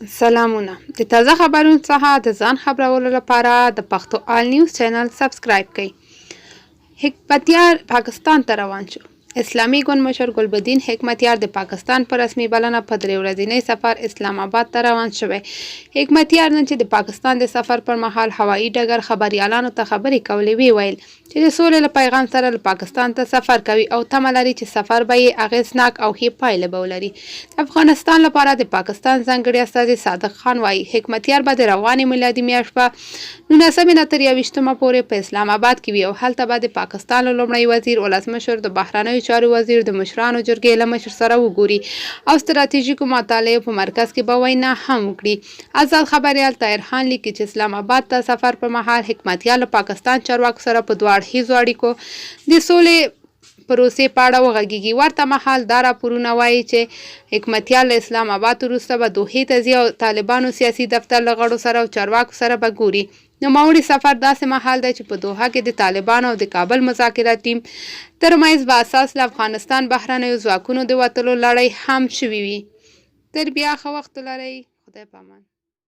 سلامونه د تازه خبرونو څخه د ځان خبرولو لپاره د پښتو آل نیوز چینل سبسکرایب کړئ. حکمتیار پاکستان ته روان شو. اسلامي ګوند مشر ګلبدین حکمتیار د پاکستان په رسمي بلنه په 3 ورځنی سفر اسلام آباد ته روان شوی. حکمتیار نن چې د پاکستان د سفر پر مهال هوایي ډګر خبريالانو ته خبرې کولې ویل چې د سولې له پیغام سره پاکستان ته سفر کوي او تمه لري چې سفر به یې اغېزناک او ښې پایلې به ولري. د افغانستان لپاره د پاکستان ځانګړي استازي صادق خان وایي حکمتیار به د روانې میلادي میاشت په 19 نه تر 21 پورې په اسلام آباد کې وي او هلته به د پاکستان لومړی وزیر ولسمشر د بهرنیو چارو وزیر د مشرانو جرګې له مشر سره وګوري او ستراتیژیکو مطالعو په مرکز کې به وینا هم وکړي. آزاد خبریال طاهر خان لیکي چې اسلام آباد ته سفر پر مهال حکمتیار له پاکستان چارواکو سره په دوه اړخیزو اړیکو د سولې پروسې په اړه وغږیږي. ورته مهال دا راپورونه وایي چې حکمتیار له اسلام آباد وروسته به دوحې ته ځي او طالبانو سیاسي دفتر له غړو سره او چارواکو سره به ګوري. نوموړي سفر داسې مهال دی چې په دوحه کې د طالبانو او د کابل مذاکرات ټیم ترمنځ به اساس له افغانستان بهرنیو ځواکونو د وتلو لړۍ هم شوې وي. تر بیا ښه وخت ولرئ. خدای پامان.